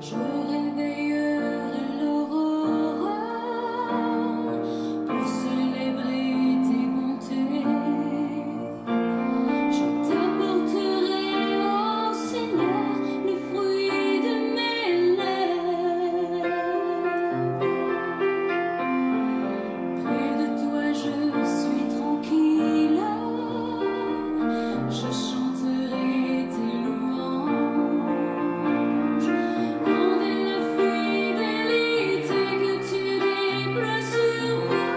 Je réveillerai l'aurore pour célébrer tes bontés. Je t'apporterai, ô Seigneur, le fruit de mes lèvres. Près de toi, je suis tranquille. Je chanterai tes louanges. Grande est la fidélité que tu déploies sur moi.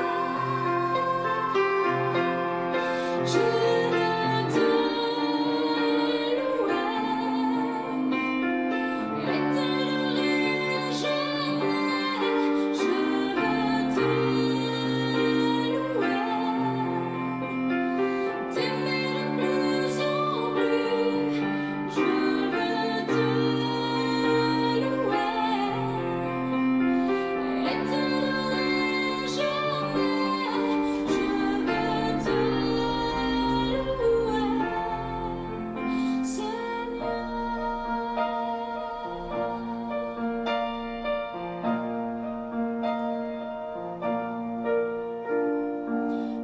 Je veux te louer et t'adorer jamais. Je veux te louer, t'aimer de plus en plus. Je veux te louer et t'adorer jamais. Je veux te louer, Seigneur.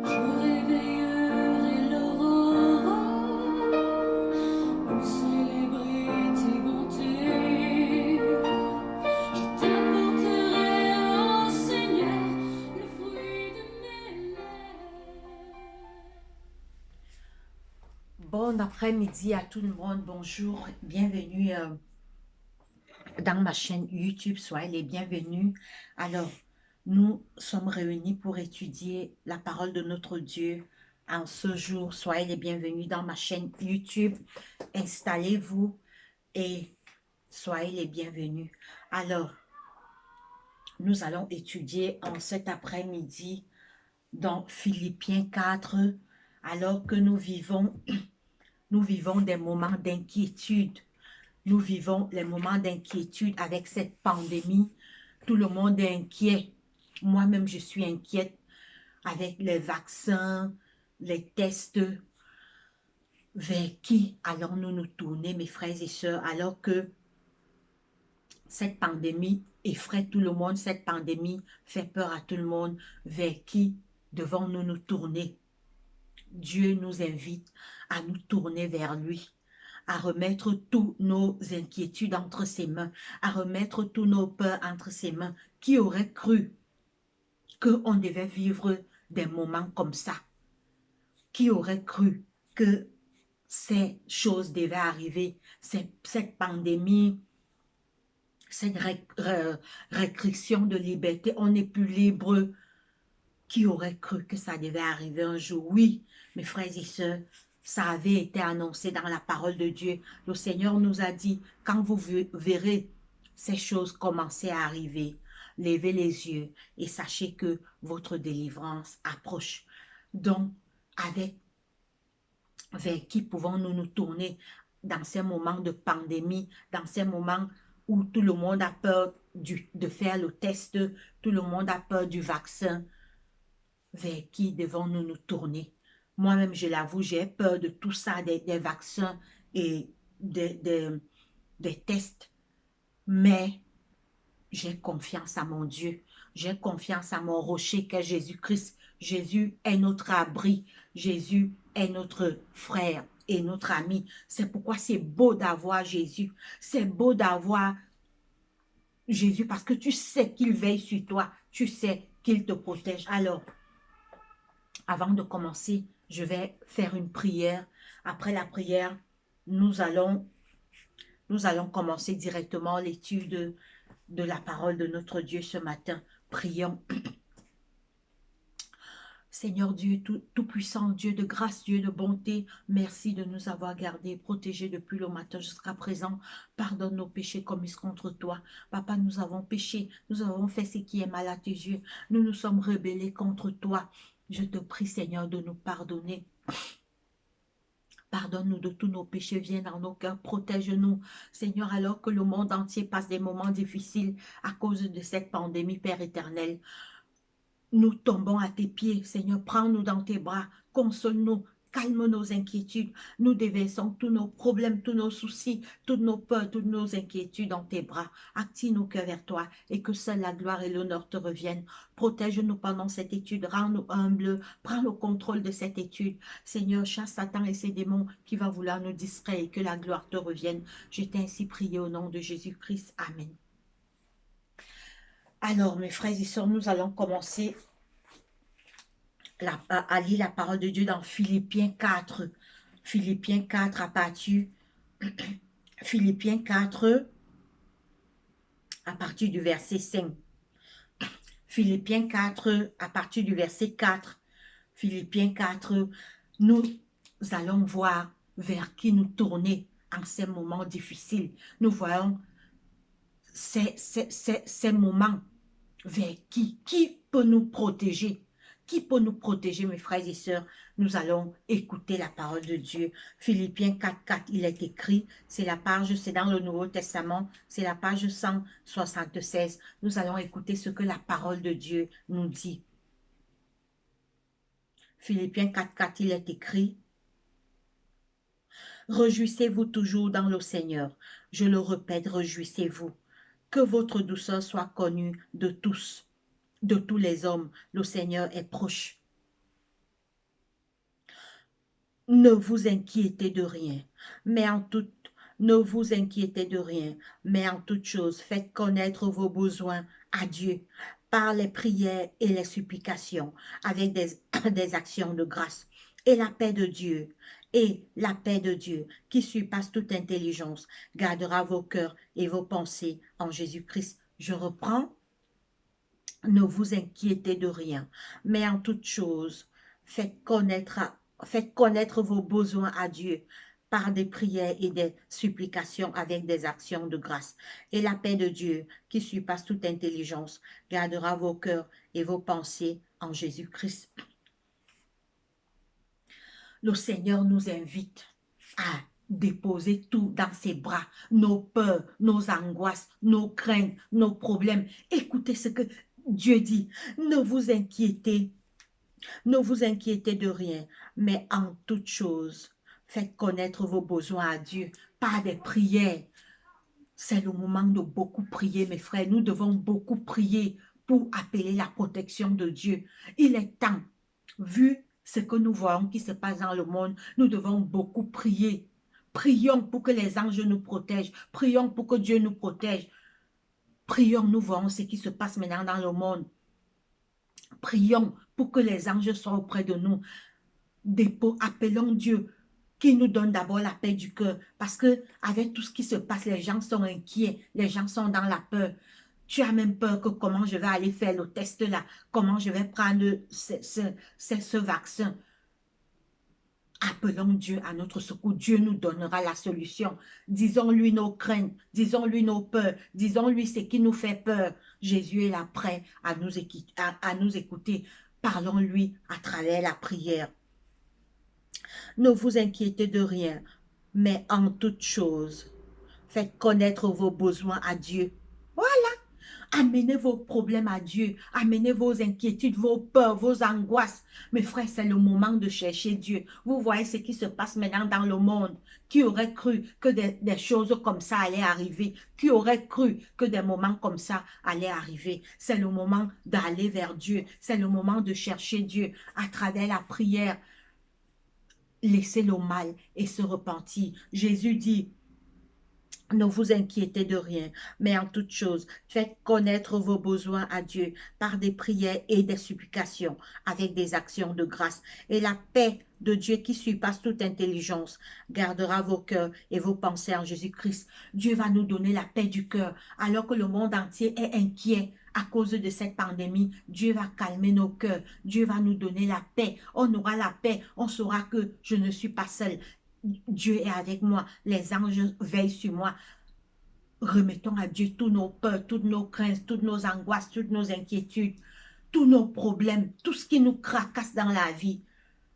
Je réveillerai l'aurore pour célébrer tes bontés. Je t'apporterai, ô Seigneur, le fruit de mes lèvres. Bon après-midi à tout le monde, bonjour, bienvenue dans ma chaîne YouTube, soyez les bienvenus. Alors, nous sommes réunis pour étudier la parole de notre Dieu en ce jour. Soyez les bienvenus dans ma chaîne YouTube, installez-vous et soyez les bienvenus. Alors, nous allons étudier en cet après-midi dans Philippiens 4, alors que nous vivons des moments d'inquiétude. Nous vivons les moments d'inquiétude avec cette pandémie. Tout le monde est inquiet. Moi-même, je suis inquiète avec les vaccins, les tests. Vers qui allons-nous nous tourner, mes frères et sœurs, alors que cette pandémie effraie tout le monde, cette pandémie fait peur à tout le monde. Vers qui devons-nous nous tourner? Dieu nous invite à nous tourner vers lui, à remettre toutes nos inquiétudes entre ses mains, à remettre tous nos peurs entre ses mains. Qui aurait cru qu'on devait vivre des moments comme ça? Qui aurait cru que ces choses devaient arriver, cette pandémie, cette restriction de liberté, on n'est plus libre. Qui aurait cru que ça devait arriver un jour? Oui, mes frères et sœurs, ça avait été annoncé dans la parole de Dieu. Le Seigneur nous a dit, quand vous verrez ces choses commencer à arriver, levez les yeux et sachez que votre délivrance approche. Donc, vers qui pouvons-nous nous tourner dans ces moments de pandémie, dans ces moments où tout le monde a peur de faire le test, tout le monde a peur du vaccin? Vers qui devons-nous nous tourner? Moi-même, je l'avoue, j'ai peur de tout ça, des vaccins et des tests. Mais j'ai confiance à mon Dieu. J'ai confiance à mon rocher qu'est Jésus-Christ. Jésus est notre abri. Jésus est notre frère et notre ami. C'est pourquoi c'est beau d'avoir Jésus. C'est beau d'avoir Jésus parce que tu sais qu'il veille sur toi. Tu sais qu'il te protège. Alors, avant de commencer, je vais faire une prière. Après la prière, nous allons, nous allons commencer directement l'étude de la parole de notre Dieu ce matin. Prions. Seigneur Dieu, tout-puissant, Dieu de grâce, Dieu de bonté, merci de nous avoir gardés, protégés depuis le matin jusqu'à présent. Pardonne nos péchés commis contre toi. Papa, nous avons péché, nous avons fait ce qui est mal à tes yeux. Nous nous sommes rebellés contre toi. Je te prie, Seigneur, de nous pardonner. Pardonne-nous de tous nos péchés, viens dans nos cœurs, protège-nous. Seigneur, alors que le monde entier passe des moments difficiles à cause de cette pandémie, Père éternel, nous tombons à tes pieds. Seigneur, prends-nous dans tes bras, console-nous, calme nos inquiétudes. Nous déversons tous nos problèmes, tous nos soucis, toutes nos peurs, toutes nos inquiétudes dans tes bras. Active nos cœurs vers toi et que seule la gloire et l'honneur te reviennent. Protège-nous pendant cette étude, rends-nous humbles, prends le contrôle de cette étude. Seigneur, chasse Satan et ses démons qui va vouloir nous distraire et que la gloire te revienne. Je t'ai ainsi prié au nom de Jésus-Christ. Amen. Alors, mes frères et sœurs, nous allons commencer à lire la parole de Dieu dans Philippiens 4. Philippiens 4 à partir, Philippiens 4 à partir du verset 5. Philippiens 4 à partir du verset 4. Philippiens 4, nous allons voir vers qui nous tourner en ces moments difficiles. Nous voyons ces moments vers qui peut nous protéger. Qui peut nous protéger, mes frères et sœurs? Nous allons écouter la parole de Dieu. Philippiens 4, il est écrit, c'est la page, c'est dans le Nouveau Testament, c'est la page 176. Nous allons écouter ce que la parole de Dieu nous dit. Philippiens 4, il est écrit, réjouissez-vous toujours dans le Seigneur. Je le répète, réjouissez-vous. Que votre douceur soit connue de tous les hommes. Le Seigneur est proche. Ne vous inquiétez de rien, ne vous inquiétez de rien, mais en toute chose, faites connaître vos besoins à Dieu par les prières et les supplications, avec des actions de grâce. Et la paix de Dieu, qui surpasse toute intelligence, gardera vos cœurs et vos pensées en Jésus-Christ. Je reprends. Ne vous inquiétez de rien, mais en toute chose, faites connaître vos besoins à Dieu par des prières et des supplications avec des actions de grâce. Et la paix de Dieu, qui surpasse toute intelligence, gardera vos cœurs et vos pensées en Jésus-Christ. Le Seigneur nous invite à déposer tout dans ses bras, nos peurs, nos angoisses, nos craintes, nos problèmes. Écoutez ce que Dieu dit, ne vous inquiétez de rien, mais en toute chose, faites connaître vos besoins à Dieu par des prières. C'est le moment de beaucoup prier, mes frères. Nous devons beaucoup prier pour appeler la protection de Dieu. Il est temps, vu ce que nous voyons qui se passe dans le monde, nous devons beaucoup prier. Prions pour que les anges nous protègent. Prions pour que Dieu nous protège. Prions, nous voyons ce qui se passe maintenant dans le monde. Prions pour que les anges soient auprès de nous. Appelons Dieu qui nous donne d'abord la paix du cœur. Parce que avec tout ce qui se passe, les gens sont inquiets. Les gens sont dans la peur. Tu as même peur que comment je vais aller faire le test là. Comment je vais prendre ce vaccin. Appelons Dieu à notre secours. Dieu nous donnera la solution. Disons-lui nos craintes, disons-lui nos peurs, disons-lui ce qui nous fait peur. Jésus est là prêt à nous écouter. Parlons-lui à travers la prière. Ne vous inquiétez de rien, mais en toute chose, faites connaître vos besoins à Dieu. Voilà. Amenez vos problèmes à Dieu. Amenez vos inquiétudes, vos peurs, vos angoisses. Mes frères, c'est le moment de chercher Dieu. Vous voyez ce qui se passe maintenant dans le monde. Qui aurait cru que des choses comme ça allaient arriver? Qui aurait cru que des moments comme ça allaient arriver? C'est le moment d'aller vers Dieu. C'est le moment de chercher Dieu à travers la prière. Laissez le mal et se repentir. Jésus dit, ne vous inquiétez de rien, mais en toute chose, faites connaître vos besoins à Dieu par des prières et des supplications, avec des actions de grâce. Et la paix de Dieu qui surpasse toute intelligence gardera vos cœurs et vos pensées en Jésus-Christ. Dieu va nous donner la paix du cœur, alors que le monde entier est inquiet à cause de cette pandémie. Dieu va calmer nos cœurs. Dieu va nous donner la paix. On aura la paix. On saura que je ne suis pas seul. Dieu est avec moi, les anges veillent sur moi. Remettons à Dieu tous nos peurs, toutes nos craintes, toutes nos angoisses, toutes nos inquiétudes, tous nos problèmes, tout ce qui nous tracasse dans la vie.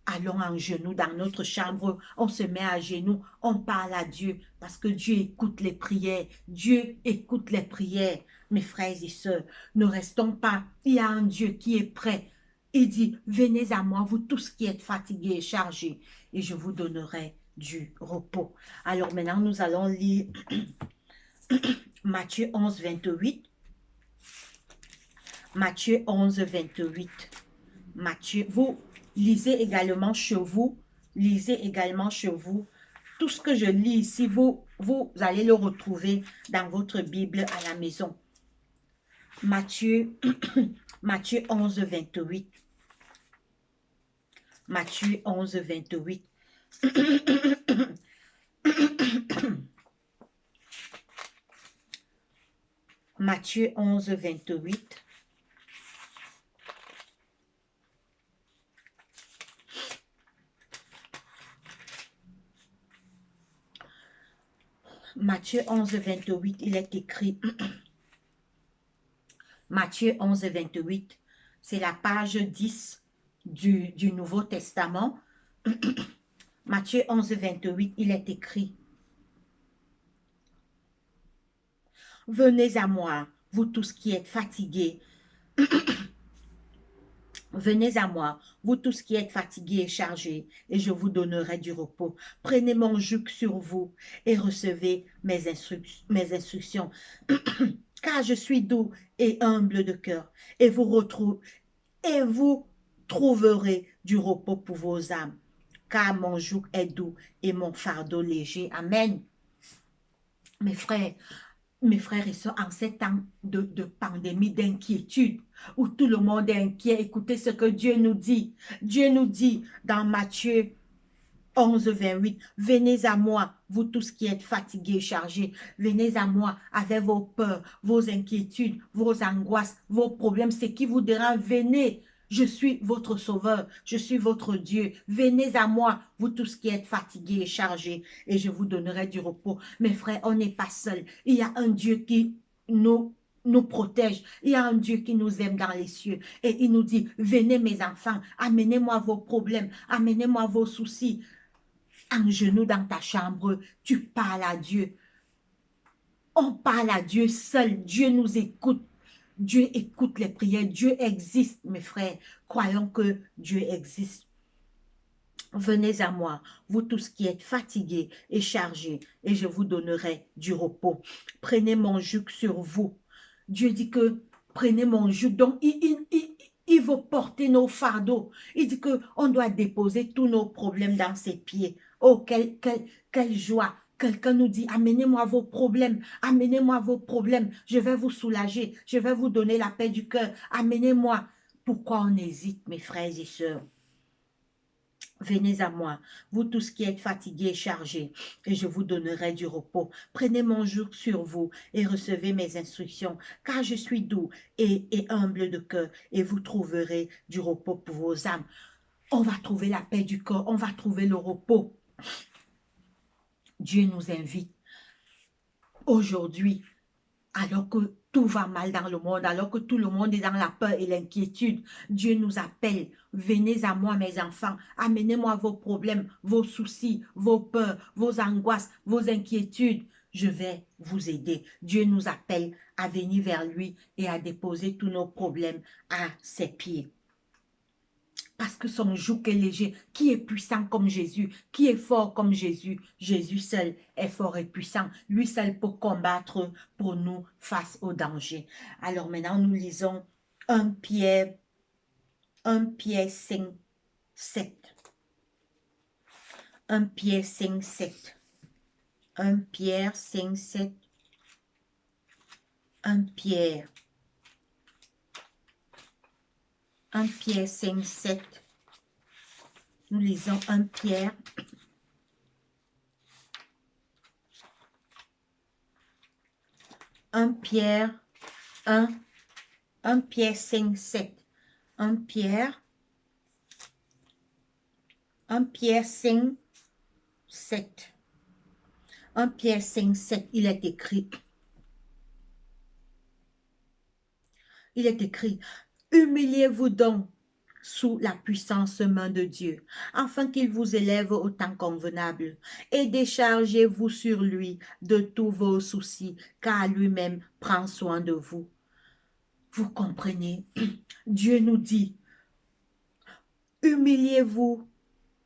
Allons en genoux dans notre chambre, on se met à genoux, on parle à Dieu parce que Dieu écoute les prières. Dieu écoute les prières. Mes frères et sœurs, ne restons pas. Il y a un Dieu qui est prêt. Il dit, venez à moi, vous tous qui êtes fatigués et chargés, et je vous donnerai du repos. Alors maintenant, nous allons lire Matthieu 11, 28. Matthieu 11, 28. Matthieu, vous lisez également chez vous, lisez également chez vous. Tout ce que je lis ici, vous allez le retrouver dans votre Bible à la maison. Matthieu, Matthieu 11, 28. Matthieu 11, 28. Matthieu 11, 28. Matthieu 11, 28, il est écrit, Matthieu 11, 28, c'est la page 10 du Nouveau Testament. Matthieu 11, 28, il est écrit, venez à moi, vous tous qui êtes fatigués. Venez à moi, vous tous qui êtes fatigués et chargés, et je vous donnerai du repos. Prenez mon joug sur vous et recevez mes instructions. Car je suis doux et humble de cœur, et vous trouverez du repos pour vos âmes. Car mon joug est doux et mon fardeau léger. Amen. Mes frères et sœurs, en ces temps de pandémie, d'inquiétude, où tout le monde est inquiet, écoutez ce que Dieu nous dit. Dieu nous dit dans Matthieu 11, 28, venez à moi, vous tous qui êtes fatigués et chargés, venez à moi avec vos peurs, vos inquiétudes, vos angoisses, vos problèmes, ce qui vous dérange, venez. Je suis votre sauveur, je suis votre Dieu. Venez à moi, vous tous qui êtes fatigués et chargés, et je vous donnerai du repos. Mes frères, on n'est pas seuls. Il y a un Dieu qui nous protège. Il y a un Dieu qui nous aime dans les cieux. Et il nous dit, venez mes enfants, amenez-moi vos problèmes, amenez-moi vos soucis. En genoux dans ta chambre, tu parles à Dieu. On parle à Dieu seul. Dieu nous écoute. Dieu écoute les prières. Dieu existe, mes frères. Croyons que Dieu existe. Venez à moi, vous tous qui êtes fatigués et chargés, et je vous donnerai du repos. Prenez mon joug sur vous. Dieu dit que prenez mon joug. Donc, il veut porter nos fardeaux. Il dit qu'on doit déposer tous nos problèmes dans ses pieds. Oh, quelle joie! Quelqu'un nous dit, amenez-moi vos problèmes, amenez-moi vos problèmes, je vais vous soulager, je vais vous donner la paix du cœur, amenez-moi. Pourquoi on hésite, mes frères et sœurs? Venez à moi, vous tous qui êtes fatigués et chargés, et je vous donnerai du repos. Prenez mon joug sur vous et recevez mes instructions, car je suis doux et humble de cœur, et vous trouverez du repos pour vos âmes. On va trouver la paix du corps, on va trouver le repos. Dieu nous invite aujourd'hui, alors que tout va mal dans le monde, alors que tout le monde est dans la peur et l'inquiétude, Dieu nous appelle. Venez à moi, mes enfants, amenez-moi vos problèmes, vos soucis, vos peurs, vos angoisses, vos inquiétudes. Je vais vous aider. Dieu nous appelle à venir vers lui et à déposer tous nos problèmes à ses pieds. Parce que son joug est léger. Qui est puissant comme Jésus? Qui est fort comme Jésus? Jésus seul est fort et puissant. Lui seul peut combattre pour nous face au danger. Alors maintenant, nous lisons 1 Pierre 5, 7. 1 Pierre 5, 7. 1 Pierre 5, 7. 1 Pierre 5, 7. Nous lisons 1 Pierre. Un Pierre 5, 7. 1 Pierre 5, 7. 1 Pierre 5, 7, il est écrit. Il est écrit, humiliez-vous donc sous la puissance main de Dieu, afin qu'il vous élève au temps convenable, et déchargez-vous sur lui de tous vos soucis, car lui-même prend soin de vous. Vous comprenez? Dieu nous dit, humiliez-vous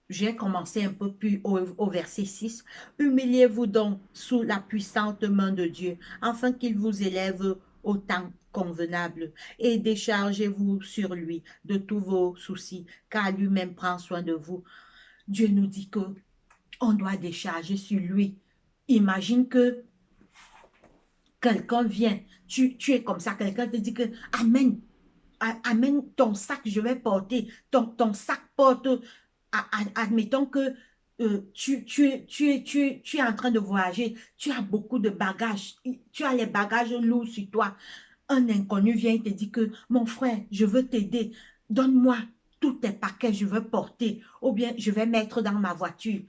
j'ai commencé un peu plus au verset 6. Humiliez-vous donc sous la puissante main de Dieu, afin qu'il vous élève au temps convenable, et déchargez-vous sur lui de tous vos soucis, car lui-même prend soin de vous. Dieu nous dit que on doit décharger sur lui. Imagine que quelqu'un vient, tu es comme ça, quelqu'un te dit que Amen, amène ton sac, je vais porter. Ton sac porte, admettons que tu es en train de voyager, tu as beaucoup de bagages, tu as les bagages lourds sur toi. Un inconnu vient et te dit que, mon frère, je veux t'aider, donne-moi tous tes paquets, je veux porter, ou bien je vais mettre dans ma voiture.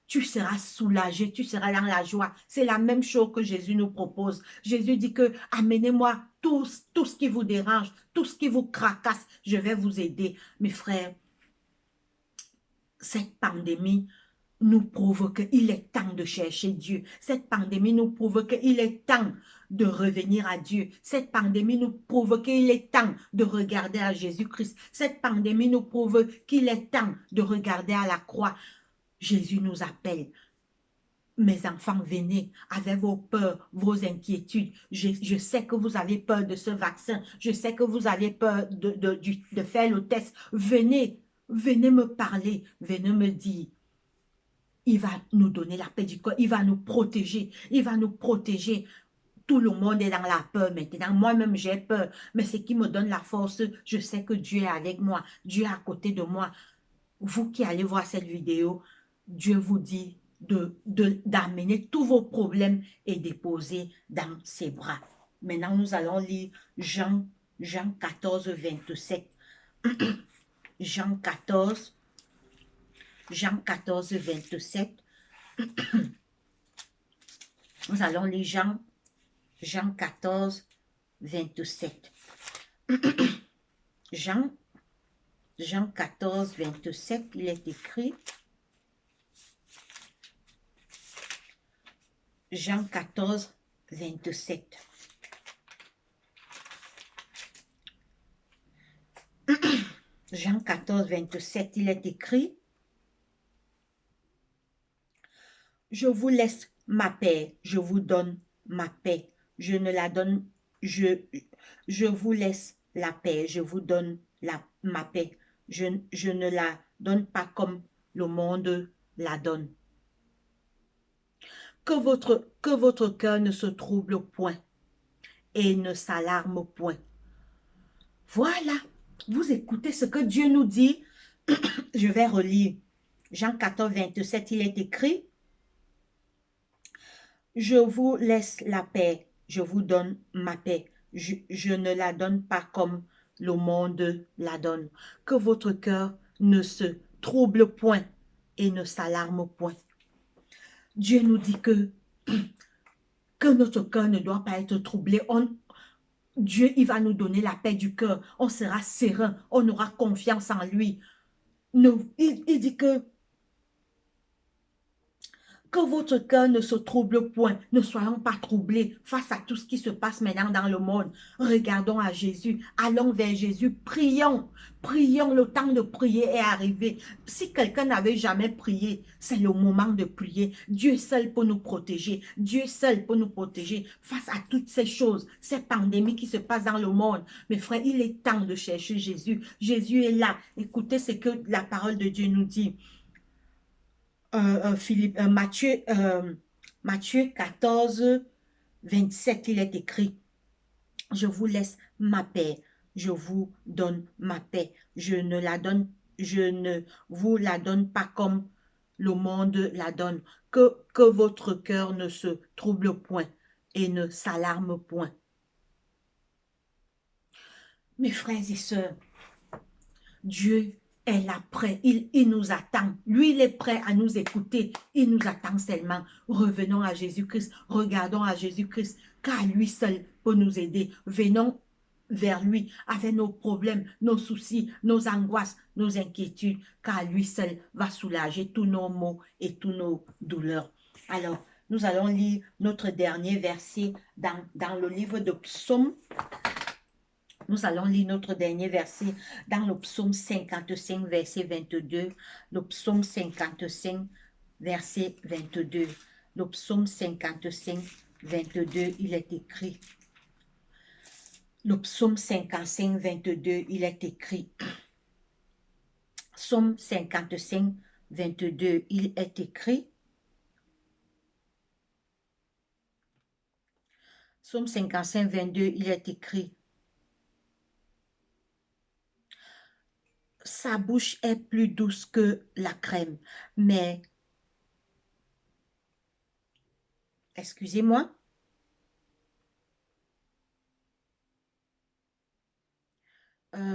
Tu seras soulagé, tu seras dans la joie. C'est la même chose que Jésus nous propose. Jésus dit que amenez-moi tout ce qui vous dérange, tout ce qui vous tracasse, je vais vous aider. Mes frères, cette pandémie nous prouve qu'il est temps de chercher Dieu. Cette pandémie nous prouve qu'il est temps de revenir à Dieu. Cette pandémie nous prouve qu'il est temps de regarder à Jésus-Christ. Cette pandémie nous prouve qu'il est temps de regarder à la croix. Jésus nous appelle. Mes enfants, venez avec vos peurs, vos inquiétudes. Je sais que vous avez peur de ce vaccin. Je sais que vous avez peur de faire le test. Venez, venez me parler. Venez me dire. Il va nous donner la paix du corps. Il va nous protéger. Il va nous protéger. Tout le monde est dans la peur maintenant. Moi-même, j'ai peur. Mais ce qui me donne la force, je sais que Dieu est avec moi. Dieu est à côté de moi. Vous qui allez voir cette vidéo, Dieu vous dit d'amener tous vos problèmes et déposer dans ses bras. Maintenant, nous allons lire Jean 14, 27. Jean 14, 27. Nous allons lire Jean 14, 27. Jean 14, 27, il est écrit. Jean 14, 27. Jean 14, 27, il est écrit. Je vous laisse ma paix, je vous donne ma paix. Je ne la donne, je vous laisse la paix, je vous donne ma paix. Je ne la donne pas comme le monde la donne. Que votre cœur ne se trouble point et ne s'alarme point. Voilà, vous écoutez ce que Dieu nous dit. Je vais relire. Jean 14, 27, il est écrit. Je vous laisse la paix, je vous donne ma paix. Je ne la donne pas comme le monde la donne. Que votre cœur ne se trouble point et ne s'alarme point. Dieu nous dit que notre cœur ne doit pas être troublé. Dieu, il va nous donner la paix du cœur. On sera serein, on aura confiance en lui. Il dit que votre cœur ne se trouble point. Ne soyons pas troublés face à tout ce qui se passe maintenant dans le monde. Regardons à Jésus. Allons vers Jésus. Prions. Prions. Le temps de prier est arrivé. Si quelqu'un n'avait jamais prié, c'est le moment de prier. Dieu seul peut nous protéger. Dieu seul peut nous protéger face à toutes ces choses, ces pandémies qui se passent dans le monde. Mes frères, il est temps de chercher Jésus. Jésus est là. Écoutez ce que la parole de Dieu nous dit. Matthieu 14, 27, il est écrit. Je vous laisse ma paix, je vous donne ma paix. Je ne vous la donne pas comme le monde la donne. Que votre cœur ne se trouble point et ne s'alarme point. Mes frères et sœurs, Dieu est là prêt, il nous attend. Lui, il est prêt à nous écouter. Il nous attend seulement. Revenons à Jésus-Christ, regardons à Jésus-Christ, car lui seul peut nous aider. Venons vers lui avec nos problèmes, nos soucis, nos angoisses, nos inquiétudes, car lui seul va soulager tous nos maux et tous nos douleurs. Alors, nous allons lire notre dernier verset dans le livre de Psaume. Nous allons lire notre dernier verset dans le psaume 55, verset 22. Le psaume 55, verset 22. Le psaume 55, 22, il est écrit. Le psaume 55, 22, il est écrit. Psaume 55, 22, il est écrit. Psaume 55, 22, il est écrit. Sa bouche est plus douce que la crème, mais, excusez-moi,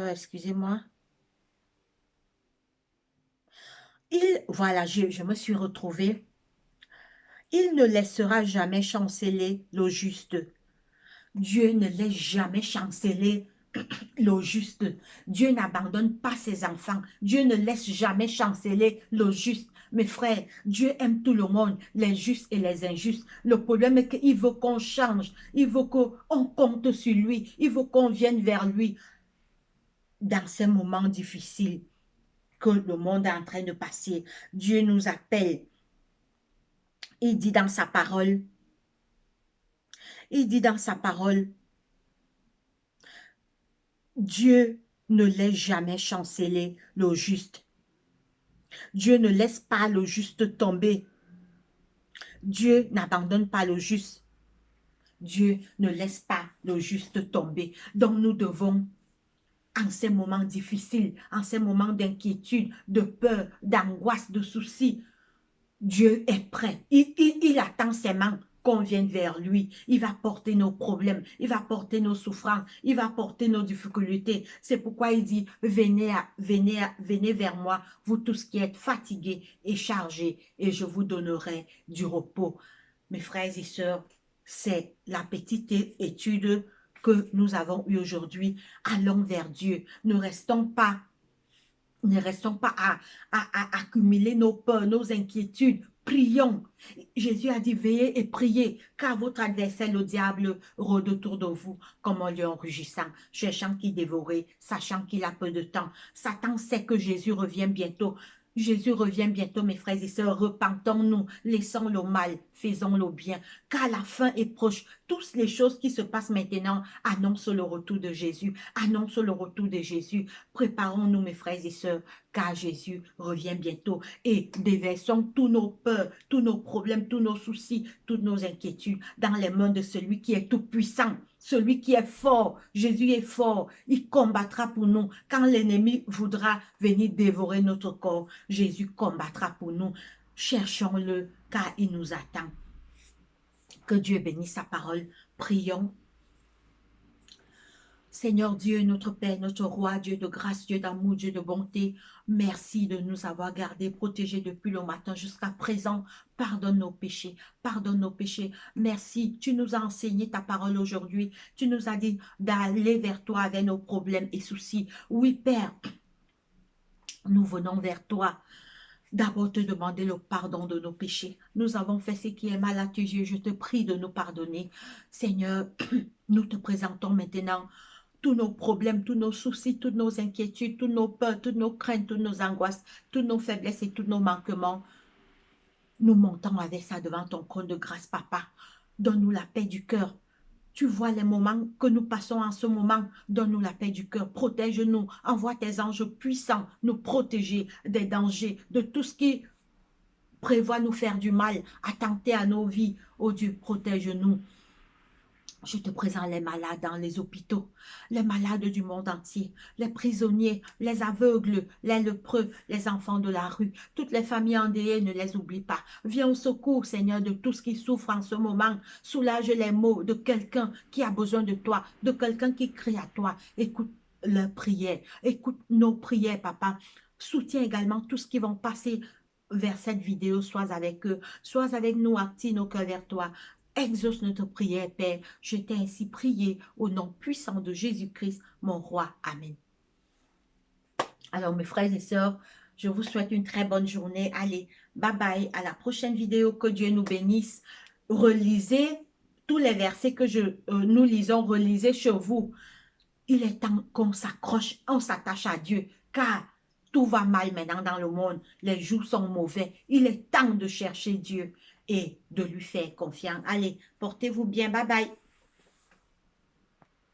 excusez-moi. Voilà, je me suis retrouvée. Il ne laissera jamais chanceler le juste. Dieu ne laisse jamais chanceler le juste. Dieu n'abandonne pas ses enfants. Dieu ne laisse jamais chanceler le juste. Mes frères, Dieu aime tout le monde, les justes et les injustes. Le problème est qu'il veut qu'on change. Il veut qu'on compte sur lui. Il veut qu'on vienne vers lui dans ces moments difficiles que le monde est en train de passer. Dieu nous appelle. Il dit dans sa parole, Dieu ne laisse jamais chanceler le juste. Dieu ne laisse pas le juste tomber. Dieu n'abandonne pas le juste. Dieu ne laisse pas le juste tomber. Donc nous devons, en ces moments difficiles, en ces moments d'inquiétude, de peur, d'angoisse, de soucis, Dieu est prêt. Il attend seulement qu'on vienne vers lui. Il va porter nos problèmes, il va porter nos souffrances, il va porter nos difficultés. C'est pourquoi il dit, venez vers moi, vous tous qui êtes fatigués et chargés, et je vous donnerai du repos. Mes frères et sœurs, c'est la petite étude que nous avons eue aujourd'hui. Allons vers Dieu. Ne restons pas à accumuler nos peurs, nos inquiétudes. Prions. Jésus a dit, veillez et priez, car votre adversaire, le diable, rôde autour de vous comme un lion rugissant, cherchant qui dévorer, sachant qu'il a peu de temps. Satan sait que Jésus revient bientôt. Jésus revient bientôt, mes frères et sœurs. Repentons-nous, laissons le mal, faisons le bien, car la fin est proche. Toutes les choses qui se passent maintenant annoncent le retour de Jésus, annoncent le retour de Jésus. Préparons-nous, mes frères et sœurs, car Jésus revient bientôt. Et déversons tous nos peurs, tous nos problèmes, tous nos soucis, toutes nos inquiétudes dans les mains de celui qui est tout-puissant, celui qui est fort. Jésus est fort. Il combattra pour nous. Quand l'ennemi voudra venir dévorer notre corps, Jésus combattra pour nous. Cherchons-le, car il nous attend. Que Dieu bénisse sa parole. Prions. Seigneur Dieu, notre Père, notre Roi, Dieu de grâce, Dieu d'amour, Dieu de bonté, merci de nous avoir gardés, protégés depuis le matin jusqu'à présent. Pardonne nos péchés, pardonne nos péchés. Merci, tu nous as enseigné ta parole aujourd'hui. Tu nous as dit d'aller vers toi avec nos problèmes et soucis. Oui, Père, nous venons vers toi. D'abord te demander le pardon de nos péchés. Nous avons fait ce qui est mal à tes yeux. Je te prie de nous pardonner. Seigneur, nous te présentons maintenant tous nos problèmes, tous nos soucis, toutes nos inquiétudes, toutes nos peurs, toutes nos craintes, toutes nos angoisses, toutes nos faiblesses et tous nos manquements. Nous montons avec ça devant ton trône de grâce, Papa. Donne-nous la paix du cœur. Tu vois les moments que nous passons en ce moment. Donne-nous la paix du cœur. Protège-nous. Envoie tes anges puissants nous protéger des dangers, de tout ce qui prévoit nous faire du mal, attenter à nos vies. Oh Dieu, protège-nous. Je te présente les malades dans les hôpitaux, les malades du monde entier, les prisonniers, les aveugles, les lépreux, les enfants de la rue, toutes les familles endeuillées, ne les oublie pas. Viens au secours, Seigneur, de tous qui souffrent en ce moment. Soulage les maux de quelqu'un qui a besoin de toi, de quelqu'un qui crie à toi. Écoute leurs prières, écoute nos prières, Papa. Soutiens également tous qui vont passer vers cette vidéo, sois avec eux, sois avec nous, active nos cœurs vers toi. Exauce notre prière, Père. Je t'ai ainsi prié au nom puissant de Jésus-Christ, mon roi. Amen. Alors, mes frères et sœurs, je vous souhaite une très bonne journée. Allez, bye bye. À la prochaine vidéo. Que Dieu nous bénisse. Relisez tous les versets que nous lisons. Relisez chez vous. Il est temps qu'on s'accroche, on s'attache à Dieu, car tout va mal maintenant dans le monde. Les jours sont mauvais. Il est temps de chercher Dieu et de lui faire confiance. Allez, portez-vous bien. Bye bye.